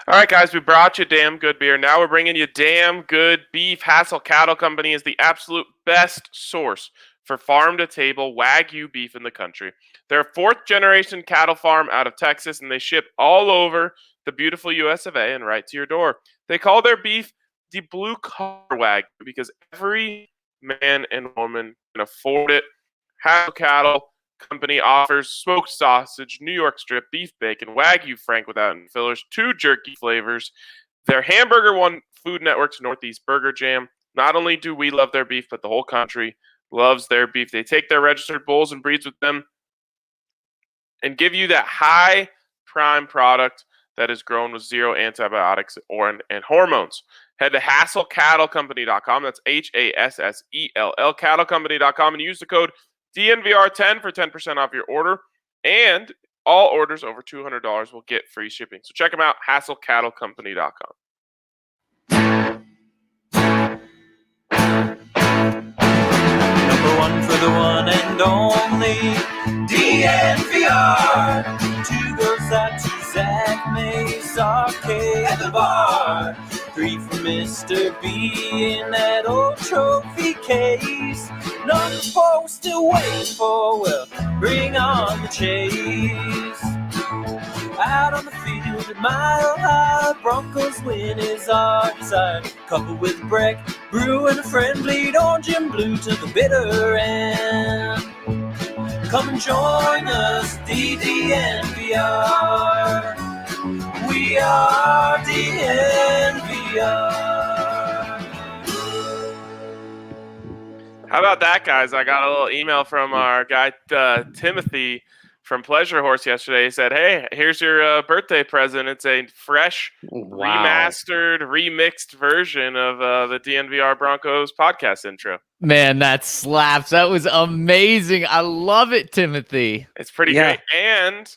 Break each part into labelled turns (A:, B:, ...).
A: All right, guys, we brought you damn good beer. Now we're bringing you damn good beef. Hassel Cattle Company is the absolute best source for farm-to-table Wagyu beef in the country. They're a fourth-generation cattle farm out of Texas, and they ship all over the beautiful U.S. of A. and right to your door. They call their beef the blue-collar Wagyu because every man and woman can afford it. Hassel Cattle Company offers smoked sausage, New York strip, beef bacon, Wagyu Frank without any fillers, 2 jerky flavors. Their hamburger won Food Network's Northeast Burger Jam. Not only do we love their beef, but the whole country loves their beef. They take their registered bulls and breeds with them and give you that high prime product that is grown with zero antibiotics and hormones. Head to HassellCattleCompany.com. That's HASSELL CattleCompany.com and use the code DNVR10 for 10% off your order, and all orders over $200 will get free shipping. So check them out, HassellCattleCompany.com.
B: Number one for the one and only DNVR. 2 goes out to Zach Mace, Arcade at the bar. 3 for Mr. B in that old trophy case. Number 4 still waiting for, well, bring on the chase. Out on the field at Mile High, Broncos win is our desire. Coupled with Breck, Brew and a friend, bleed orange and blue to the bitter end. Come and join us, DNVR. We are DNVR.
A: How about that, guys? I got a little email from our guy, Timothy, from Pleasure Horse yesterday. He said, hey, here's your birthday present. It's a fresh, remastered, remixed version of the DNVR Broncos podcast intro.
C: Man, that slaps. That was amazing. I love it, Timothy.
A: It's pretty great. And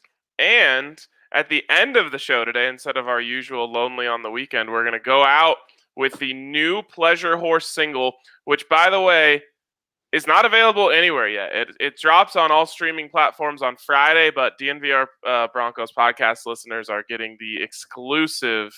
A: at the end of the show today, instead of our usual Lonely on the Weekend, we're going to go out with the new Pleasure Horse single, which, by the way, is not available anywhere yet. It drops on all streaming platforms on Friday, but DNVR Broncos podcast listeners are getting the exclusive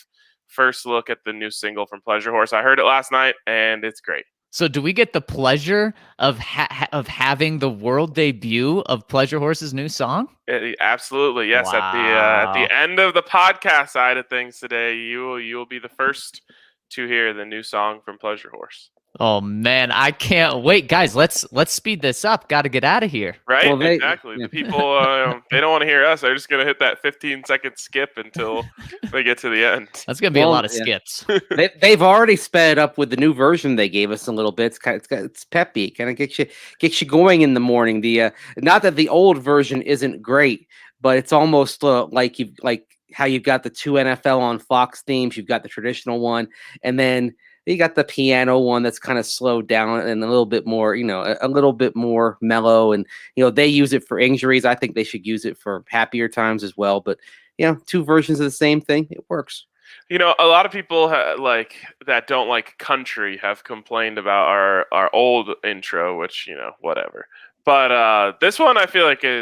A: first look at the new single from Pleasure Horse. I heard it last night, and it's great.
C: So do we get the pleasure of having the world debut of Pleasure Horse's new song?
A: Absolutely, yes. Wow. At the end of the podcast side of things today, you will be the first to hear the new song from Pleasure Horse.
C: Oh man, I can't wait, guys. Let's speed this up. Got to get out of here.
A: Right? Well, exactly. The people they don't want to hear us. They're just gonna hit that 15-second skip until they get to the end.
C: That's gonna be a lot of skips.
D: They've already sped up with the new version they gave us a little bit. It's peppy, kind of gets you going in the morning. The not that the old version isn't great, but it's almost like how you've got the 2 NFL on Fox themes. You've got the traditional one, and then you got the piano one that's kind of slowed down and a little bit more, a little bit more mellow. And, they use it for injuries. I think they should use it for happier times as well. But, 2 versions of the same thing. It works.
A: A lot of people that don't like country have complained about our old intro, which, whatever. But this one I feel like you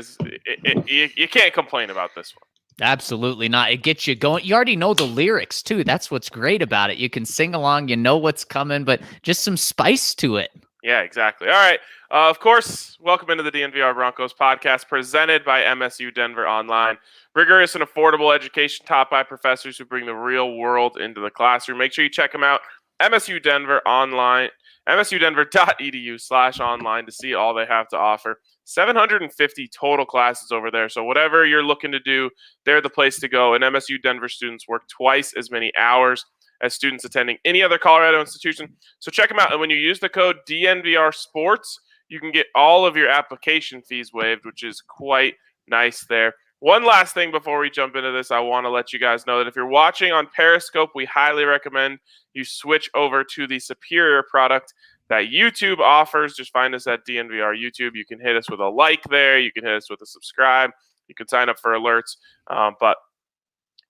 A: can't complain about this one.
C: Absolutely not. It gets you going. You already know the lyrics too. That's what's great about it. You can sing along, you know what's coming, but just some spice to it.
A: Yeah, exactly. All right. Of course, welcome into the DNVR Broncos podcast presented by MSU Denver Online. Rigorous and affordable education taught by professors who bring the real world into the classroom. Make sure you check them out. MSU Denver Online, msudenver.edu/online to see all they have to offer. 750 total classes over there. So whatever you're looking to do, they're the place to go. And MSU Denver students work twice as many hours as students attending any other Colorado institution. So check them out. And when you use the code DNVR Sports, you can get all of your application fees waived, which is quite nice there. One last thing before we jump into this, I want to let you guys know that if you're watching on Periscope, we highly recommend you switch over to the superior product that YouTube offers. Just find us at DNVR YouTube. You can hit us with a like there. You can hit us with a subscribe. You can sign up for alerts. But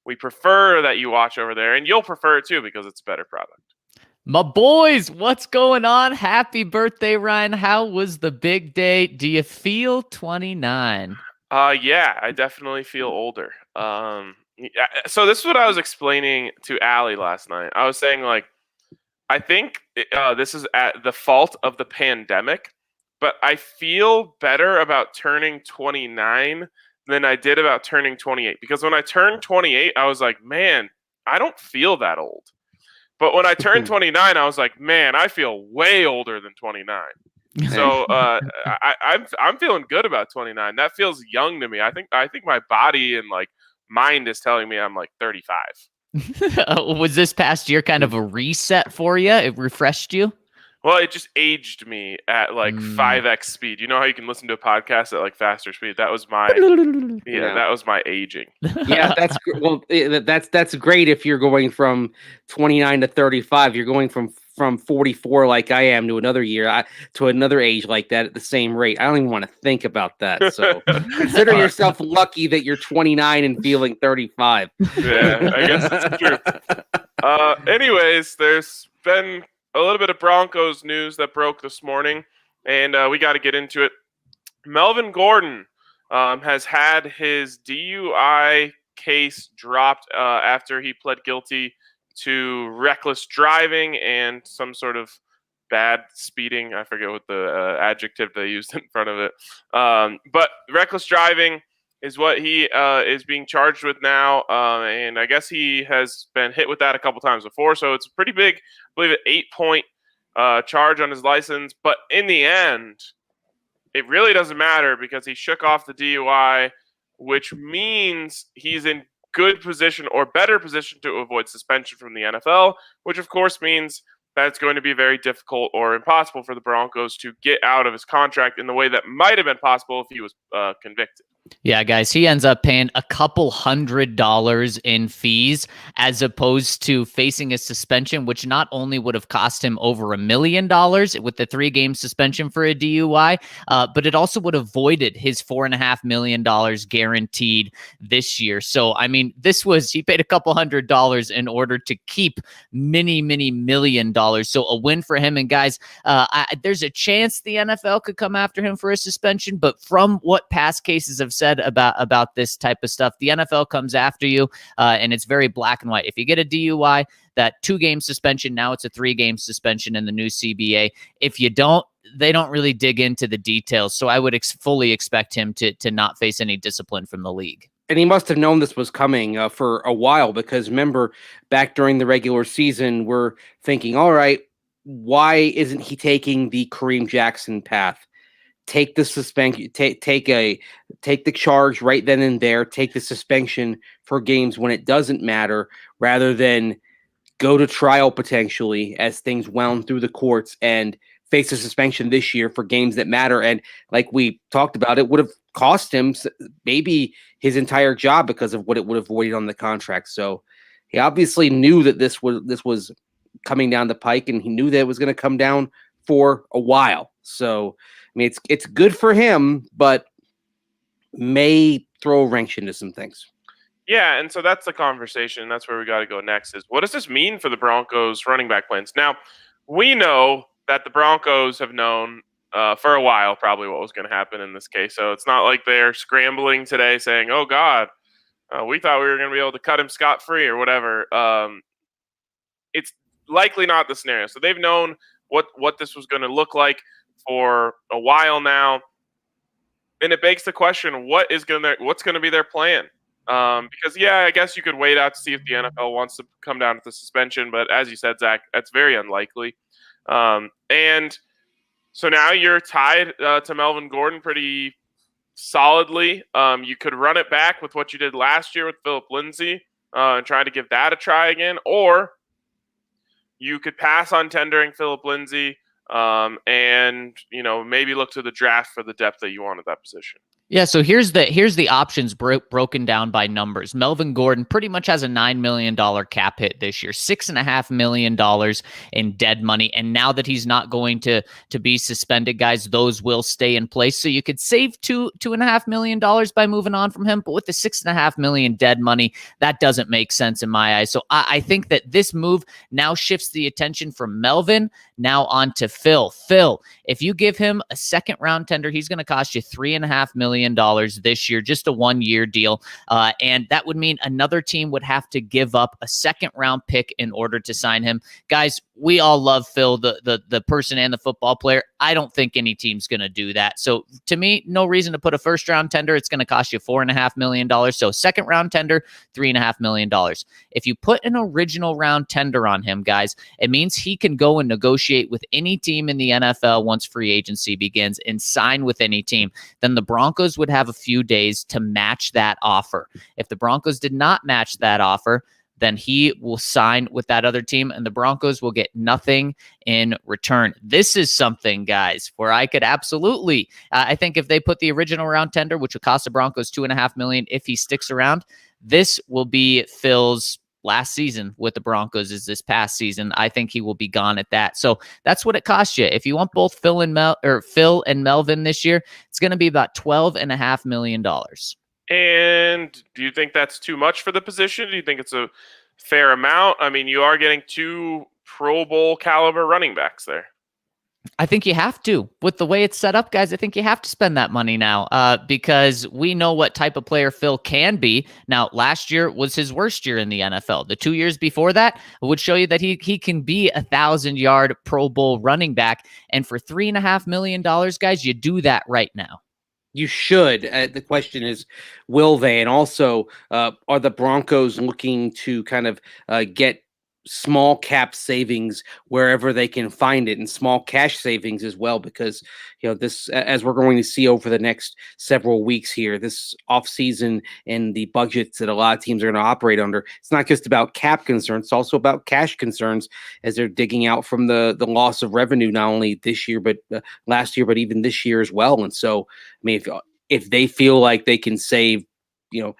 A: we prefer that you watch over there, and you'll prefer it too because it's a better product.
C: My boys, what's going on? Happy birthday, Ryan. How was the big day? Do you feel 29?
A: Yeah, I definitely feel older. So this is what I was explaining to Allie last night. I was saying, like, I think this is at the fault of the pandemic, but I feel better about turning 29 than I did about turning 28. Because when I turned 28, I was like, man, I don't feel that old. But when I turned 29, I was like, man, I feel way older than 29. So I'm feeling good about 29. That feels young to me. I think my body and like mind is telling me I'm like 35.
C: Was this past year kind of a reset for you? It refreshed you?
A: Well, it just aged me at like 5x speed. You know how you can listen to a podcast at like faster speed? That was my that was my aging.
D: Yeah, that's great if you're going from 29 to 35. You're going from 44 like I am to another year to another age like that at the same rate. I don't even want to think about that. So consider yourself lucky that you're 29 and feeling 35.
A: Yeah, I guess it's true. Anyways, there's been a little bit of Broncos news that broke this morning, and we got to get into it. Melvin Gordon has had his DUI case dropped after he pled guilty to reckless driving and some sort of bad speeding. I forget what the adjective they used in front of it. But reckless driving is what he is being charged with now. And I guess he has been hit with that a couple times before. So it's pretty big, I believe, an 8-point charge on his license. But in the end, it really doesn't matter because he shook off the DUI, which means he's in good position or better position to avoid suspension from the NFL, which of course means that it's going to be very difficult or impossible for the Broncos to get out of his contract in the way that might have been possible if he was convicted.
C: Yeah, guys, he ends up paying a couple $100 in fees as opposed to facing a suspension, which not only would have cost him over $1 million with the 3-game suspension for a DUI, but it also would have voided his $4.5 million guaranteed this year. So, I mean, he paid a couple $100 in order to keep many million dollars. So a win for him. And guys, there's a chance the NFL could come after him for a suspension, but from what past cases have said about this type of stuff, the NFL comes after you, and it's very black and white. If you get a DUI, that 2-game suspension, now it's a 3-game suspension in the new CBA. If you don't, they don't really dig into the details. So I would fully expect him to not face any discipline from the league.
D: And he must have known this was coming for a while, because remember, back during the regular season, we're thinking, all right, why isn't he taking the Kareem Jackson path? Take the suspension, take the charge right then and there, take the suspension for games when it doesn't matter, rather than go to trial potentially as things wound through the courts and face a suspension this year for games that matter. And like we talked about, it would have cost him maybe his entire job because of what it would have voided on the contract. So he obviously knew that this was coming down the pike, and he knew that it was going to come down for a while. So I mean, it's good for him, but may throw a wrench into some things.
A: Yeah, and so that's the conversation. That's where we got to go next is, what does this mean for the Broncos running back plans? Now, we know that the Broncos have known for a while probably what was going to happen in this case. So it's not like they're scrambling today saying, oh, God, we thought we were going to be able to cut him scot-free or whatever. It's likely not the scenario. So they've known what this was going to look like for a while now. And it begs the question, what's going to be their plan? Because, I guess you could wait out to see if the NFL wants to come down with the suspension. But as you said, Zach, that's very unlikely. And so now you're tied to Melvin Gordon pretty solidly. You could run it back with what you did last year with Philip Lindsay and try to give that a try again. Or you could pass on tendering Philip Lindsay and, maybe look to the draft for the depth that you want at that position.
C: Yeah, so here's the options broken down by numbers. Melvin Gordon pretty much has a $9 million cap hit this year, $6.5 million in dead money. And now that he's not going to be suspended, guys, those will stay in place. So you could save $2.5 million by moving on from him. But with the $6.5 million dead money, that doesn't make sense in my eyes. So I think that this move now shifts the attention from Melvin now on to Phil. Phil, if you give him a second round tender, he's going to cost you $3.5 million this year, just a 1-year deal. And that would mean another team would have to give up a second round pick in order to sign him. Guys, we all love Phil, the person and the football player. I don't think any team's going to do that. So to me, no reason to put a first round tender. It's going to cost you $4.5 million. So second round tender, $3.5 million. If you put an original round tender on him, guys, it means he can go and negotiate with any team in the NFL once free agency begins and sign with any team. Then the Broncos would have a few days to match that offer. If the Broncos did not match that offer, then he will sign with that other team and the Broncos will get nothing in return. This is something, guys, where I could absolutely, I think if they put the original round tender, which would cost the Broncos $2.5 million, if he sticks around, this will be Phil's last season with the Broncos is this past season. I think he will be gone at that. So that's what it costs you. If you want both Phil and Melvin this year, it's going to be about $12.5 million.
A: And do you think that's too much for the position? Do you think it's a fair amount? I mean, you are getting 2 Pro Bowl caliber running backs there.
C: I think you have to. With the way it's set up, guys, I think you have to spend that money now because we know what type of player Phil can be. Now, last year was his worst year in the NFL. The 2 years before that would show you that he can be a 1,000-yard Pro Bowl running back. And for $3.5 million, guys, you do that right now.
D: You should. The question is, will they? And also, are the Broncos looking to kind of get small cap savings wherever they can find it and small cash savings as well? Because, this, as we're going to see over the next several weeks here, this offseason and the budgets that a lot of teams are going to operate under, it's not just about cap concerns, it's also about cash concerns as they're digging out from the loss of revenue, not only this year, but last year, but even this year as well. And so, I mean, if they feel like they can save, $1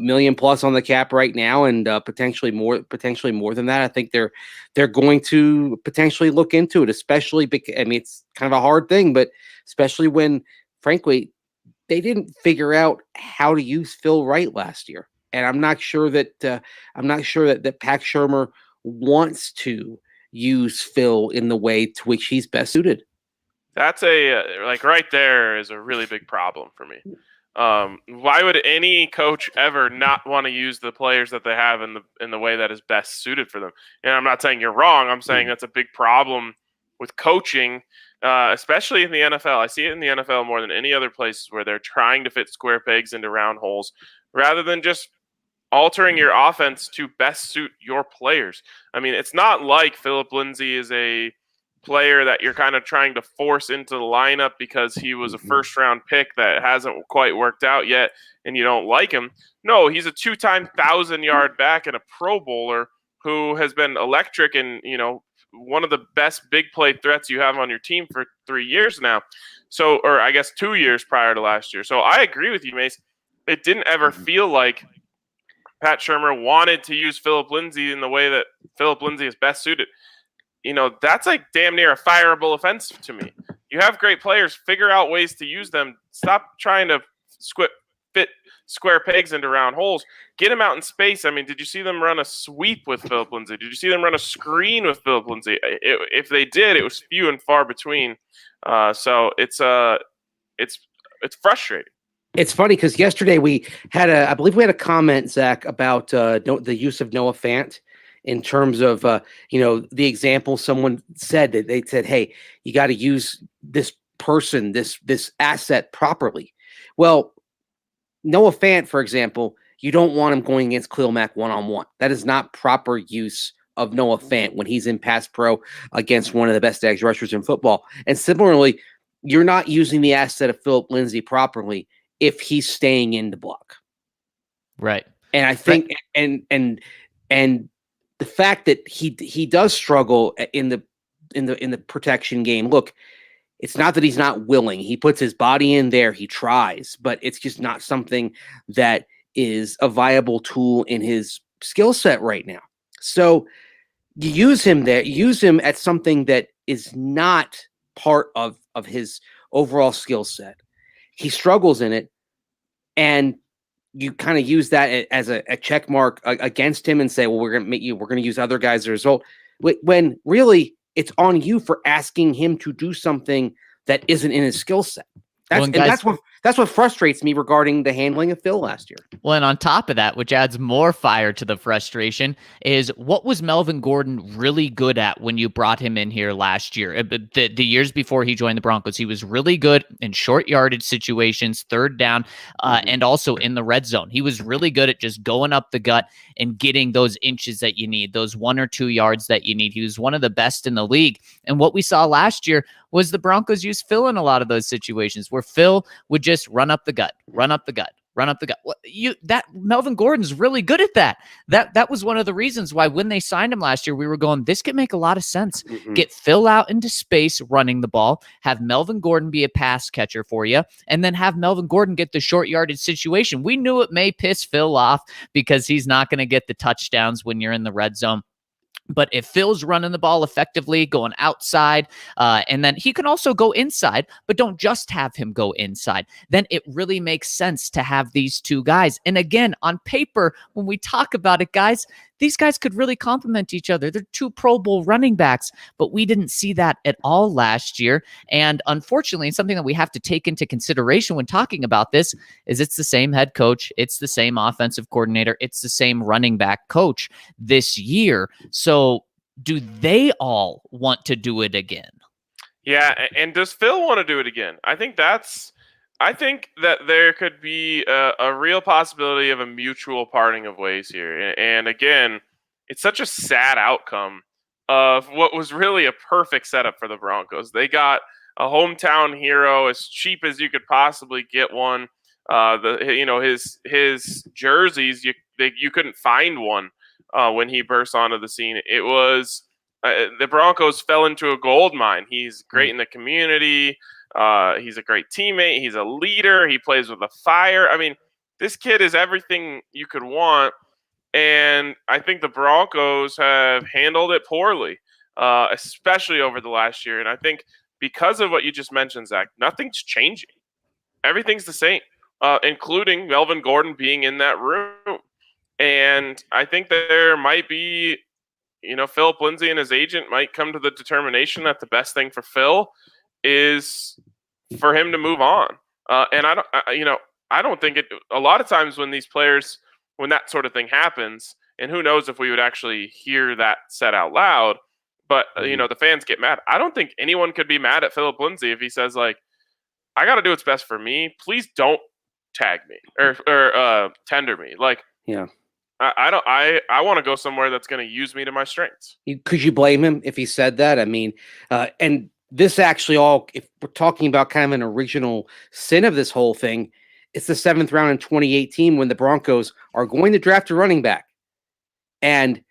D: million plus on the cap right now, and potentially more than that, I think they're going to potentially look into it, especially because, I mean, it's kind of a hard thing, but especially when, frankly, they didn't figure out how to use Phil right last year, and I'm not sure that Pat Shurmur wants to use Phil in the way to which he's best suited.
A: That's right there is a really big problem for me. Why would any coach ever not want to use the players that they have in the way that is best suited for them? And I'm not saying you're wrong. I'm saying that's a big problem with coaching, especially in the NFL. I see it in the NFL more than any other places where they're trying to fit square pegs into round holes rather than just altering your offense to best suit your players. I mean, it's not like Philip Lindsay is a player that you're kind of trying to force into the lineup because he was a first round pick that hasn't quite worked out yet and you don't like him. No, he's a 2-time 1,000-yard back and a Pro Bowler who has been electric and, one of the best big play threats you have on your team for 3 years now. So, or I guess 2 years prior to last year. So I agree with you, Mace. It didn't ever feel like Pat Shurmur wanted to use Philip Lindsay in the way that Philip Lindsay is best suited. That's like damn near a fireable offense to me. You have great players. Figure out ways to use them. Stop trying to fit square pegs into round holes. Get them out in space. I mean, did you see them run a sweep with Philip Lindsay? Did you see them run a screen with Philip Lindsay? If they did, it was few and far between. So it's frustrating.
D: It's funny because yesterday I believe we had a comment, Zach, about the use of Noah Fant in terms of, the example someone said that they said, hey, you got to use this person, this asset properly. Well, Noah Fant, for example, you don't want him going against Khalil Mack one-on-one. That is not proper use of Noah Fant when he's in pass pro against one of the best edge rushers in football. And similarly, you're not using the asset of Philip Lindsay properly if he's staying in the block.
C: Right.
D: And I think, and the fact that he does struggle in the protection game. Look, it's not that he's not willing. He puts his body in there. He tries, but it's just not something that is a viable tool in his skill set right now. So you use him there. Use him at something that is not part of his overall skill set. He struggles in it, and you kind of use that as a check mark against him and say, well, we're going to use other guys as a result. When really it's on you for asking him to do something that isn't in his skill set. That's what frustrates me regarding the handling of Phil last year.
C: Well, and on top of that, which adds more fire to the frustration, is what was Melvin Gordon really good at when you brought him in here last year? The years before he joined the Broncos, he was really good in short yardage situations, third down, and also in the red zone. He was really good at just going up the gut and getting those inches that you need, those 1 or 2 yards that you need. He was one of the best in the league. And what we saw last year was the Broncos use Phil in a lot of those situations where Phil would just run up the gut. That Melvin Gordon's really good at that. That was one of the reasons why when they signed him last year, we were going, this could make a lot of sense. Mm-hmm. Get Phil out into space running the ball, have Melvin Gordon be a pass catcher for you, and then have Melvin Gordon get the short yardage situation. We knew it may piss Phil off because he's not going to get the touchdowns when you're in the red zone. But if Phil's running the ball effectively, going outside, and then he can also go inside, but don't just have him go inside, then it really makes sense to have these two guys. And again, on paper, when we talk about it, guys, these guys could really complement each other. They're two Pro Bowl running backs, but we didn't see that at all last year. And unfortunately, something that we have to take into consideration when talking about this is it's the same head coach. It's the same offensive coordinator. It's the same running back coach this year. So do they all want to do it again?
A: Yeah, and does Phil want to do it again? I think that there could be a real possibility of a mutual parting of ways here. And again, it's such a sad outcome of what was really a perfect setup for the Broncos. They got a hometown hero as cheap as you could possibly get one. His jerseys, you couldn't find one when he burst onto the scene. It was the Broncos fell into a gold mine. He's great in the community. He's a great teammate. He's a leader. He plays with a fire. I mean, this kid is everything you could want. And I think the Broncos have handled it poorly, especially over the last year. And I think because of what you just mentioned, Zach, nothing's changing. Everything's the same, including Melvin Gordon being in that room. And I think that there might be, Philip Lindsay and his agent might come to the determination that the best thing for Phil is for him to move on. And I don't think it. A lot of times when that sort of thing happens, and who knows if we would actually hear that said out loud, but the fans get mad. I don't think anyone could be mad at Philip Lindsay if he says, like, I got to do what's best for me. Please don't tag me or tender me. Like,
D: yeah.
A: I want to go somewhere that's going to use me to my strengths.
D: Could you blame him if he said that? I mean, and this actually if we're talking about kind of an original sin of this whole thing, it's the 7th round in 2018 when the Broncos are going to draft a running back. And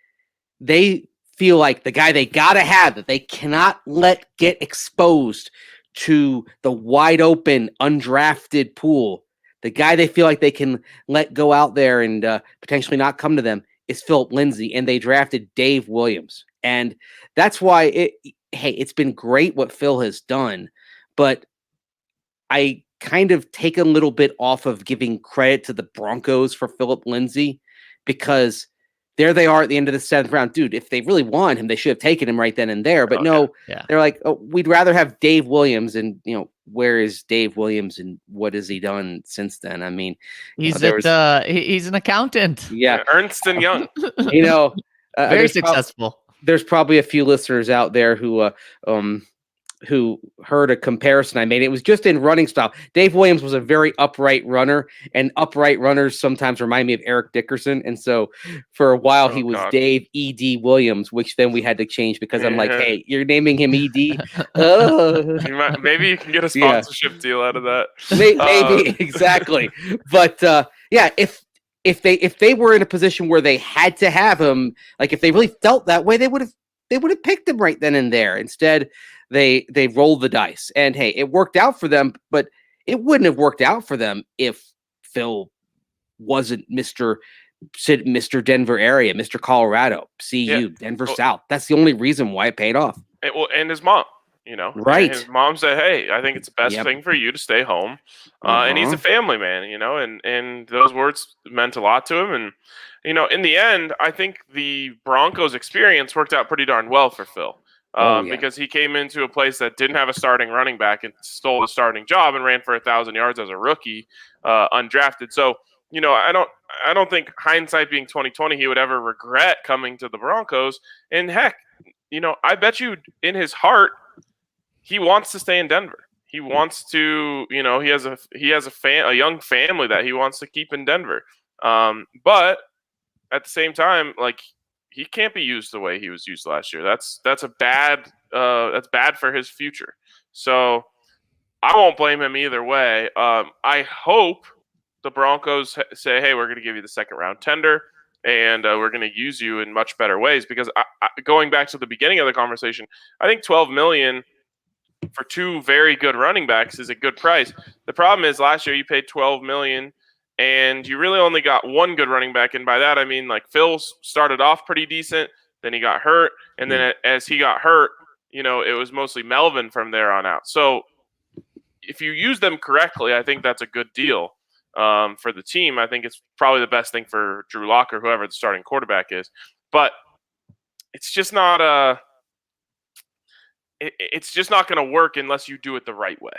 D: they feel like the guy they got to have that they cannot let get exposed to the wide open, undrafted pool. The guy they feel like they can let go out there and potentially not come to them is Philip Lindsay, and they drafted Dave Williams. And that's why it's been great what Phil has done, but I kind of take a little bit off of giving credit to the Broncos for Philip Lindsay, because there they are at the end of the 7th round. Dude, if they really want him, they should have taken him right then and there. But They're like, we'd rather have Dave Williams. And, where is Dave Williams and what has he done since then? I mean,
C: he's an accountant.
D: Yeah.
A: Ernst & Young.
C: Very successful.
D: There's probably a few listeners out there who heard a comparison I made. It was just in running style. Dave Williams was a very upright runner, and upright runners sometimes remind me of Eric Dickerson. And so for a while he was Dave E.D. Williams, which then we had to change because I'm like, hey, you're naming him E.D.?
A: Maybe you can get a sponsorship deal out of that.
D: Maybe exactly. But if they were in a position where they had to have him, like if they really felt that way, they would have picked him right then and there. Instead, they rolled the dice, and hey, it worked out for them, but it wouldn't have worked out for them if Phil wasn't Mr. Denver area, Mr. Colorado, CU, Denver South. That's the only reason why it paid off.
A: And his mom,
D: right?
A: And his mom said, "Hey, I think it's the best thing for you to stay home." And he's a family man, and those words meant a lot to him. And in the end, I think the Broncos experience worked out pretty darn well for Phil. Because he came into a place that didn't have a starting running back and stole the starting job and ran for 1,000 yards as a rookie, undrafted. So, I don't think hindsight being 2020, he would ever regret coming to the Broncos. And heck, I bet you in his heart, he wants to stay in Denver. He wants to, he has a young family that he wants to keep in Denver. But at the same time, like, he can't be used the way he was used last year. That's bad for his future. So I won't blame him either way. I hope the Broncos say, hey, we're going to give you the second round tender, and we're going to use you in much better ways. Because going back to the beginning of the conversation, I think $12 million for two very good running backs is a good price. The problem is last year you paid $12 million. And you really only got one good running back. And by that, I mean, like, Phil started off pretty decent. Then he got hurt. And then as he got hurt, it was mostly Melvin from there on out. So if you use them correctly, I think that's a good deal for the team. I think it's probably the best thing for Drew Locker, whoever the starting quarterback is. But it's just not it's just not going to work unless you do it the right way.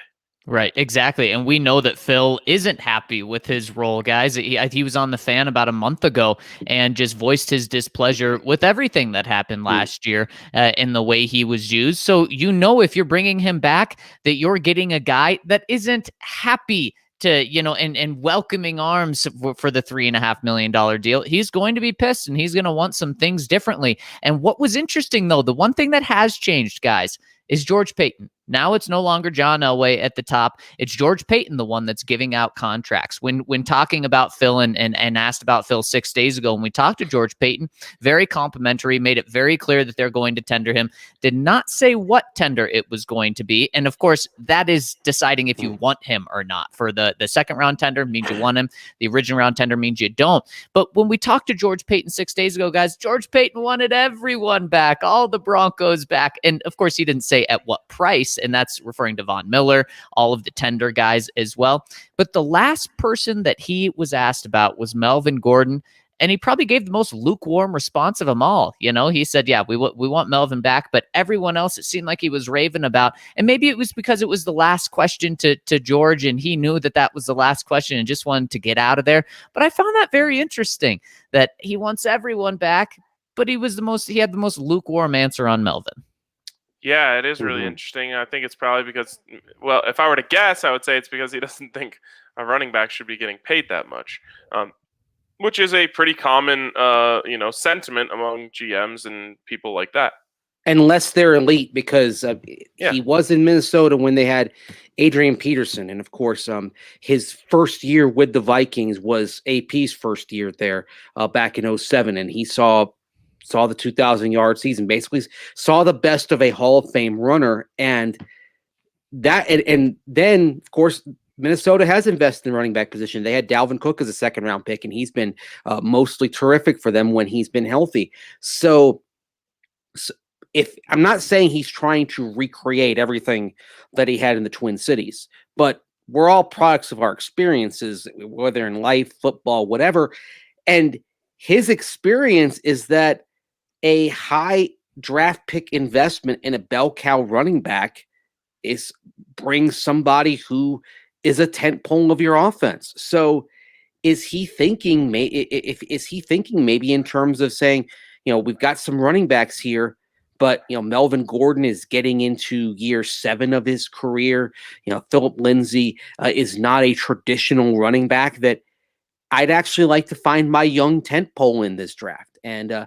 C: Right, exactly. And we know that Phil isn't happy with his role, guys. He was on The Fan about a month ago and just voiced his displeasure with everything that happened last year in the way he was used. So, if you're bringing him back, that you're getting a guy that isn't happy to, and welcoming arms for the $3.5 million deal. He's going to be pissed, and he's going to want some things differently. And what was interesting, though, the one thing that has changed, guys, is George Paton. Now it's no longer John Elway at the top. It's George Paton, the one that's giving out contracts. When talking about Phil and asked about Phil 6 days ago, when we talked to George Paton, very complimentary, made it very clear that they're going to tender him, did not say what tender it was going to be. And of course, that is deciding if you want him or not. For the second round tender means you want him. The original round tender means you don't. But when we talked to George Paton 6 days ago, guys, George Paton wanted everyone back, all the Broncos back. And of course, he didn't say at what price. And that's referring to Von Miller, all of the tender guys as well. But the last person that he was asked about was Melvin Gordon. And he probably gave the most lukewarm response of them all. He said, yeah, we want Melvin back. But everyone else, it seemed like he was raving about. And maybe it was because it was the last question to George, and he knew that was the last question and just wanted to get out of there. But I found that very interesting that he wants everyone back, but he had the most lukewarm answer on Melvin.
A: Yeah, it is really interesting. I think it's probably because, well, if I were to guess, I would say it's because he doesn't think a running back should be getting paid that much, which is a pretty common, sentiment among GMs and people like that.
D: Unless they're elite, because he was in Minnesota when they had Adrian Peterson. And of course, his first year with the Vikings was AP's first year there back in 2007. And he saw the 2,000-yard season, basically saw the best of a Hall of Fame runner. And then, of course, Minnesota has invested in the running back position. They had Dalvin Cook as a second-round pick, and he's been mostly terrific for them when he's been healthy. So if I'm not saying he's trying to recreate everything that he had in the Twin Cities, but we're all products of our experiences, whether in life, football, whatever. And his experience is that a high draft pick investment in a bell cow running back brings somebody who is a tent pole of your offense. So is he thinking maybe in terms of saying, we've got some running backs here, but Melvin Gordon is getting into year 7 of his career. Philip Lindsay is not a traditional running back that I'd actually like to find my young tentpole in this draft. And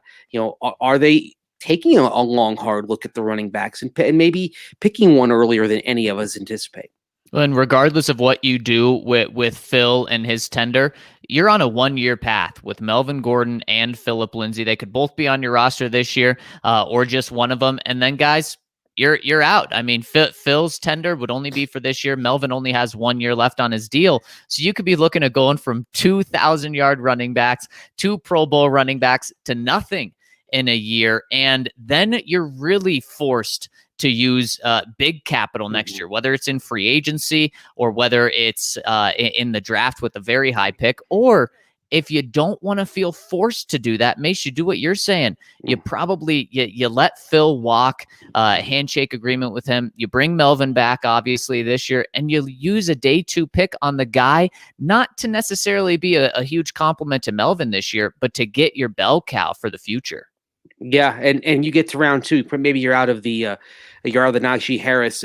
D: are they taking a long, hard look at the running backs and maybe picking one earlier than any of us anticipate?
C: And regardless of what you do with Phil and his tender, you're on a 1-year path with Melvin Gordon and Philip Lindsay. They could both be on your roster this year, or just one of them. And then, guys, you're out. I mean, Phil's tender would only be for this year. Melvin only has 1 year left on his deal. So you could be looking at going from 2,000-yard running backs to Pro Bowl running backs to nothing in a year. And then you're really forced to use big capital next year, whether it's in free agency or whether it's in the draft with a very high pick, or if you don't want to feel forced to do that, Mace, you do what you're saying. You probably you let Phil walk, handshake agreement with him. You bring Melvin back, obviously, this year, and you use a day 2 pick on the guy, not to necessarily be a huge compliment to Melvin this year, but to get your bell cow for the future.
D: Yeah, and you get to round 2. Maybe you're out of the Najee Harris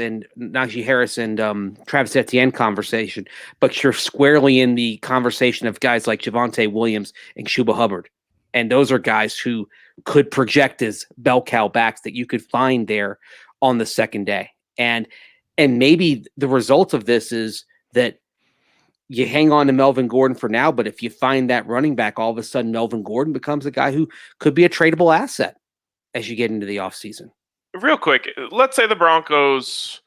D: and Travis Etienne conversation, but you're squarely in the conversation of guys like Javonte Williams and Chuba Hubbard, and those are guys who could project as bell cow backs that you could find there on the second day. And maybe the result of this is that you hang on to Melvin Gordon for now, but if you find that running back, all of a sudden Melvin Gordon becomes a guy who could be a tradable asset as you get into the offseason.
A: Real quick, let's say the Broncos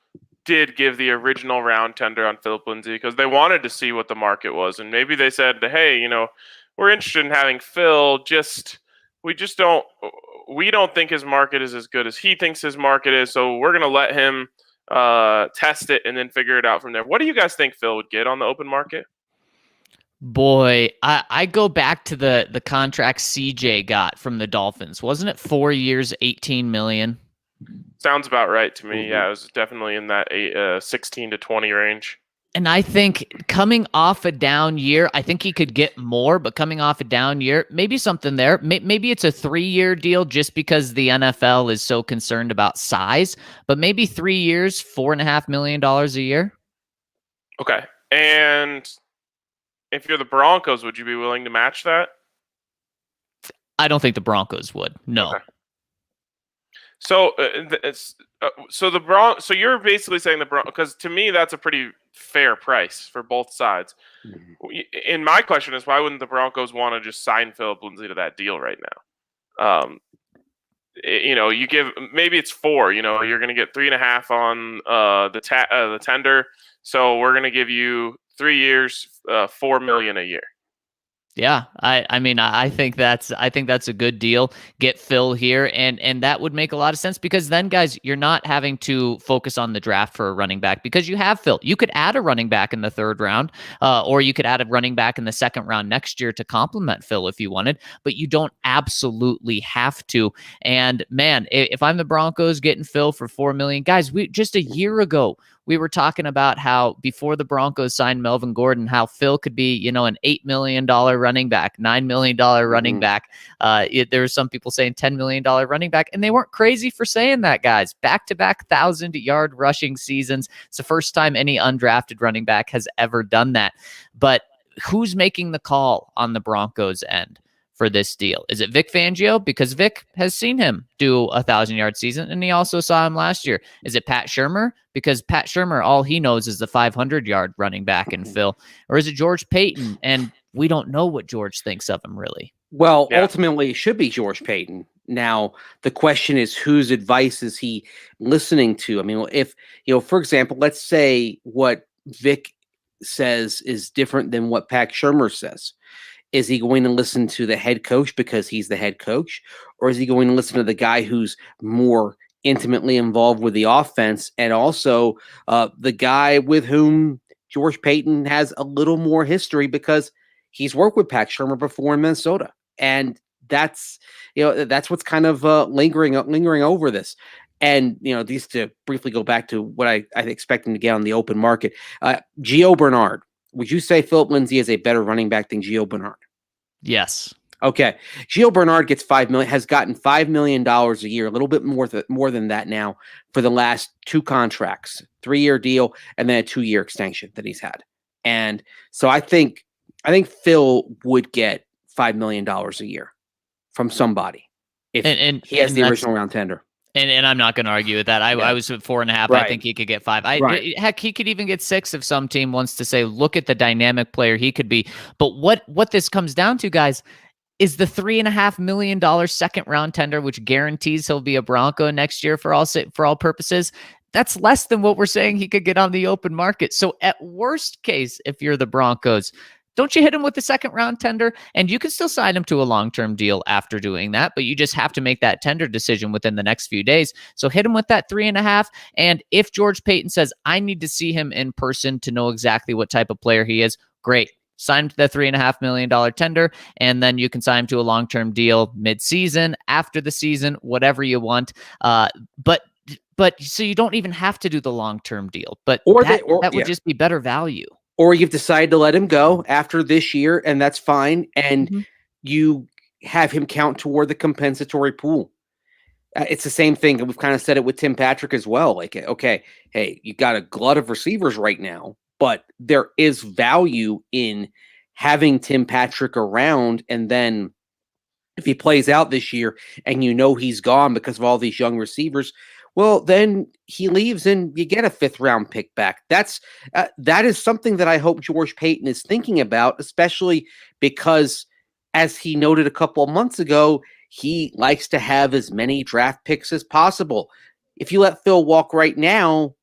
A: did give the original round tender on Philip Lindsay because they wanted to see what the market was, and maybe they said, hey, we're interested in having Phil, we don't think his market is as good as he thinks his market is, so we're going to let him test it and then figure it out from there. What do you guys think Phil would get on the open market?
C: Boy, I go back to the contract CJ got from the Dolphins. Wasn't it 4 years, $18 million?
A: Sounds about right to me. Yeah, it was definitely in that 16 to 20 range.
C: And I think coming off a down year, I think he could get more, but coming off a down year, maybe something there. Maybe it's a 3-year deal just because the NFL is so concerned about size, but maybe 3 years, $4.5 million a year.
A: Okay. And if you're the Broncos, would you be willing to match that?
C: I don't think the Broncos would. No. Okay.
A: So so you're basically saying the Broncos, because to me that's a pretty fair price for both sides. Mm-hmm. And my question is, why wouldn't the Broncos want to just sign Philip Lindsay to that deal right now? You give, maybe it's 4. You're going to get 3.5 on the tender, so we're going to give you 3 years, $4 million a year.
C: Yeah, I mean, I think that's a good deal. Get Phil here, and that would make a lot of sense, because then, guys, you're not having to focus on the draft for a running back because you have Phil. You could add a running back in the 3rd round, or you could add a running back in the 2nd round next year to complement Phil if you wanted, but you don't absolutely have to. And man, if I'm the Broncos getting Phil for $4 million, guys, just a year ago, we were talking about how before the Broncos signed Melvin Gordon, how Phil could be, an $8 million running back, $9 million running back. There were some people saying $10 million running back, and they weren't crazy for saying that, guys. Back-to-back 1,000-yard rushing seasons. It's the first time any undrafted running back has ever done that. But who's making the call on the Broncos end for this deal? Is it Vic Fangio? Because Vic has seen him do a 1,000-yard season, and he also saw him last year. Is it Pat Shurmur? Because Pat Shurmur, all he knows is the 500-yard running back in Phil. Or is it George Paton? And we don't know what George thinks of him, really.
D: Well, ultimately, it should be George Paton. Now, the question is, whose advice is he listening to? I mean, if, for example, let's say what Vic says is different than what Pat Shurmur says. Is he going to listen to the head coach because he's the head coach? Or is he going to listen to the guy who's more intimately involved with the offense, and also the guy with whom George Paton has a little more history because he's worked with Pat Shurmur before in Minnesota? And that's what's kind of lingering over this. And, these to briefly go back to what I expect him to get on the open market. Gio Bernard. Would you say Philip Lindsay is a better running back than Gio Bernard?
C: Yes.
D: Okay. Gio Bernard gets has gotten $5 million a year, a little bit more than that now for the last 2 contracts, 3-year deal, and then a 2-year extension that he's had. And so I think Phil would get $5 million a year from somebody if he has the original round tender.
C: And I'm not going to argue with that. I was at 4.5.
D: Right.
C: I think he could get 5.
D: Right.
C: He could even get 6 if some team wants to say, look at the dynamic player he could be. But what this comes down to, guys, is the $3.5 million second round tender, which guarantees he'll be a Bronco next year for all purposes. That's less than what we're saying he could get on the open market. So at worst case, if you're the Broncos, don't you hit him with the second round tender? And you can still sign him to a long-term deal after doing that, but you just have to make that tender decision within the next few days. So hit him with that 3.5. And if George Paton says, I need to see him in person to know exactly what type of player he is, great. Sign him to the $3.5 million tender, and then you can sign him to a long-term deal mid-season, after the season, whatever you want. But so you don't even have to do the long-term deal, but that would just be better value.
D: Or you've decided to let him go after this year, and that's fine. And you have him count toward the compensatory pool. It's the same thing. We've kind of said it with Tim Patrick as well. Like, okay, hey, you got a glut of receivers right now, but there is value in having Tim Patrick around. And then if he plays out this year and he's gone because of all these young receivers, well, then he leaves and you get a 5th round pick back. That is something that I hope George Paton is thinking about, especially because, as he noted a couple of months ago, he likes to have as many draft picks as possible. If you let Phil walk right now,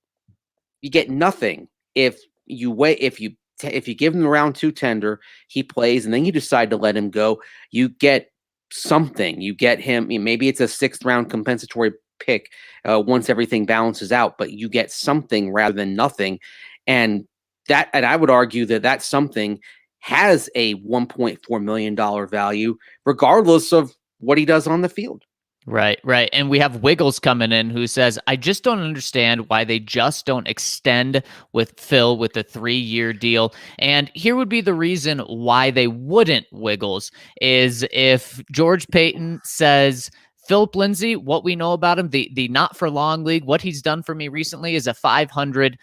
D: you get nothing. If you give him the round 2 tender, he plays, and then you decide to let him go, you get something. You get him. Maybe it's a 6th round compensatory pick once everything balances out, but you get something rather than nothing. And I would argue that something has a $1.4 million value, regardless of what he does on the field.
C: Right. And we have Wiggles coming in who says, I just don't understand why they just don't extend with Phil with a 3-year deal. And here would be the reason why they wouldn't, Wiggles, is if George Paton says, Philip Lindsay, what we know about him, the not for long league, what he's done for me recently is a 500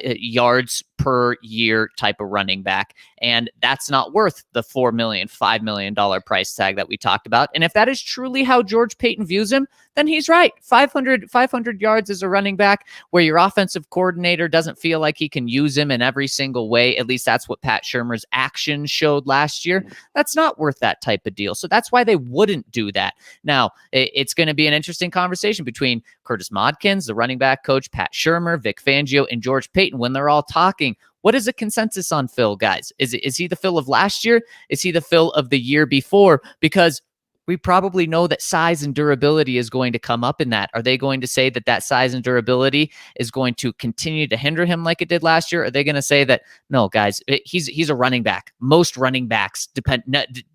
C: yards per year type of running back. And that's not worth the $4 million, $5 million price tag that we talked about. And if that is truly how George Paton views him, then he's right. 500 yards as a running back where your offensive coordinator doesn't feel like he can use him in every single way. At least that's what Pat Shurmur's actions showed last year. That's not worth that type of deal. So that's why they wouldn't do that. Now, it's going to be an interesting conversation between Curtis Modkins, the running back coach, Pat Shurmur, Vic Fangio, and George Paton when they're all talking. What is a consensus on Phil, guys? Is he the Phil of last year? Is he the Phil of the year before? Because we probably know that size and durability is going to come up in that. Are they going to say that size and durability is going to continue to hinder him like it did last year? Are they going to say that, no, guys, he's a running back. Most running backs,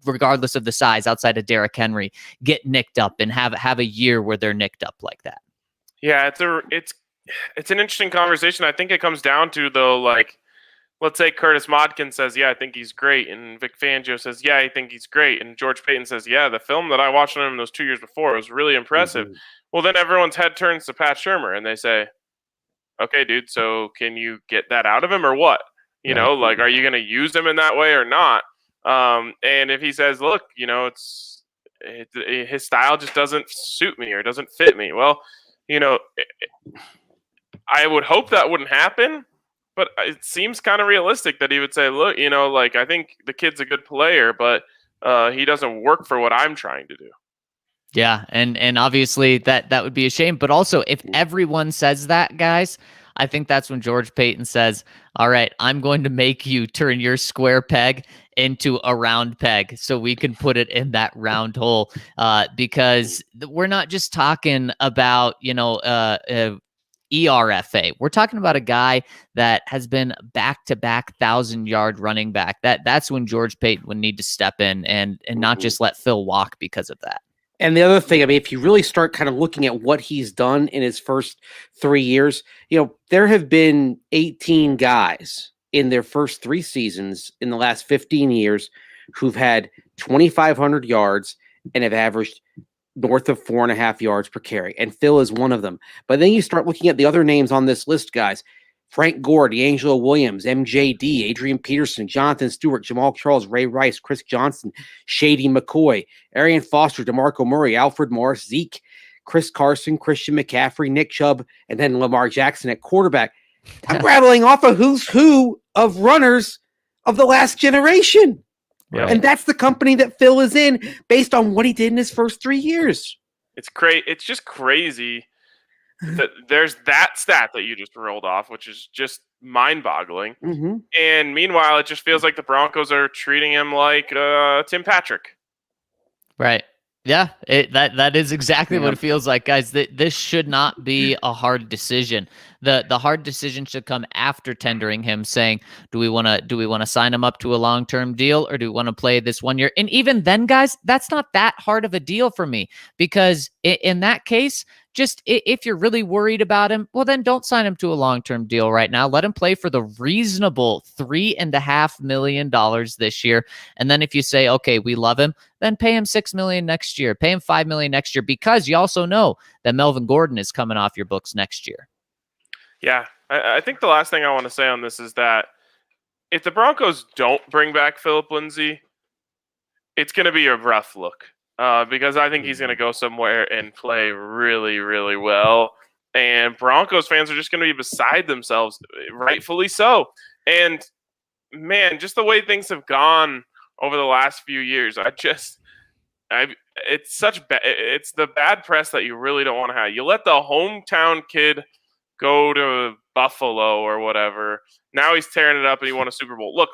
C: regardless of the size, outside of Derrick Henry, get nicked up and have a year where they're nicked up like that?
A: Yeah, it's an interesting conversation. I think it comes down to, though, like, let's say Curtis Modkins says, yeah, I think he's great. And Vic Fangio says, yeah, I think he's great. And George Paton says, yeah, the film that I watched on him those 2 years before was really impressive. Mm-hmm. Well, then everyone's head turns to Pat Shurmur and they say, okay, dude, so can you get that out of him or what? You know, like, are you going to use him in that way or not? And if he says, look, his style just doesn't suit me or doesn't fit me. Well, I would hope that wouldn't happen. But it seems kind of realistic that he would say, look, like, I think the kid's a good player, but he doesn't work for what I'm trying to do.
C: Yeah, and obviously that would be a shame. But also, if everyone says that, guys, I think that's when George Paton says, all right, I'm going to make you turn your square peg into a round peg so we can put it in that round hole. Because we're not just talking about, ERFA. We're talking about a guy that has been back-to-back 1,000-yard running back. That's when George Paton would need to step in and not just let Phil walk because of that.
D: And the other thing, if you really start kind of looking at what he's done in his first 3 years, there have been 18 guys in their first 3 seasons in the last 15 years who've had 2,500 yards and have averaged north of 4.5 yards per carry. And Phil is one of them. But then you start looking at the other names on this list, guys. Frank Gore, D'Angelo Williams, MJD, Adrian Peterson, Jonathan Stewart, Jamal Charles, Ray Rice, Chris Johnson, Shady McCoy, Arian Foster, DeMarco Murray, Alfred Morris, Zeke, Chris Carson, Christian McCaffrey, Nick Chubb, and then Lamar Jackson at quarterback. I'm rattling off a who's who of runners of the last generation.
C: Right.
D: And that's the company that Phil is in based on what he did in his first 3 years.
A: It's It's just crazy that there's that stat that you just rolled off, which is just mind-boggling.
D: Mm-hmm.
A: And meanwhile, it just feels like the Broncos are treating him like Tim Patrick.
C: Right. Yeah, that is exactly what it feels like, guys. This should not be a hard decision. The hard decision should come after tendering him, saying, do we want to sign him up to a long-term deal, or do we want to play this 1 year? And even then, guys, that's not that hard of a deal for me, because in that case, just if you're really worried about him, well, then don't sign him to a long-term deal right now. Let him play for the reasonable $3.5 million this year. And then if you say, okay, we love him, then pay him $6 million next year, pay him $5 million next year, because you also know that Melvin Gordon is coming off your books next year.
A: Yeah, I think the last thing I want to say on this is that if the Broncos don't bring back Philip Lindsay, it's going to be a rough look. Because I think he's going to go somewhere and play really, really well. And Broncos fans are just going to be beside themselves, rightfully so. And, man, just the way things have gone over the last few years, it's the bad press that you really don't want to have. You let the hometown kid go to Buffalo or whatever. Now he's tearing it up and he won a Super Bowl. Look,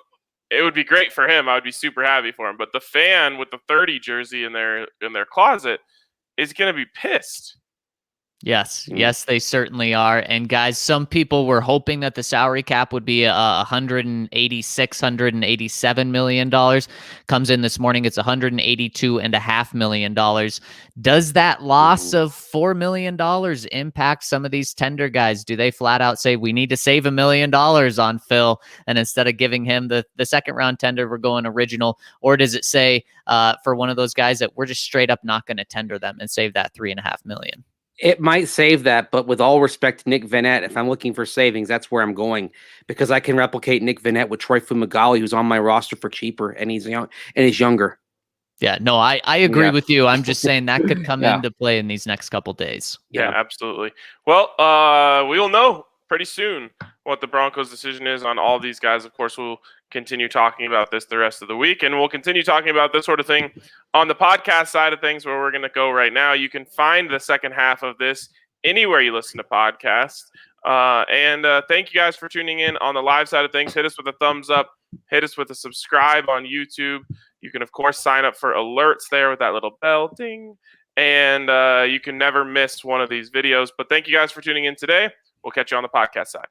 A: it would be great for him. I would be super happy for him. But the fan with the 30 jersey in their closet is going to be pissed.
C: Yes, they certainly are. And guys, some people were hoping that the salary cap would be $186, $187 million. Comes in this morning, it's $182.5 million. Does that loss of $4 million impact some of these tender guys? Do they flat out say, we need to save $1 million on Phil, and instead of giving him the second round tender, we're going original? Or does it say for one of those guys that we're just straight up not going to tender them and save that $3.5 million?
D: It might save that, but with all respect to Nick Vannett, if I'm looking for savings, that's where I'm going, because I can replicate Nick Vannett with Troy Fumagalli, who's on my roster for cheaper, and he's young and he's younger.
C: Yeah, no, I agree with you. I'm just saying that could come into play in these next couple days.
A: Yeah, absolutely. Well, we will know pretty soon what the Broncos' decision is on all these guys. Of course, we'll continue talking about this the rest of the week, and we'll continue talking about this sort of thing on the podcast side of things, where we're going to go right now. You can find the second half of this anywhere you listen to podcasts. And thank you guys for tuning in on the live side of things. Hit us with a thumbs up. Hit us with a subscribe on YouTube. You can, of course, sign up for alerts there with that little bell ding. And you can never miss one of these videos. But thank you guys for tuning in today. We'll catch you on the podcast side.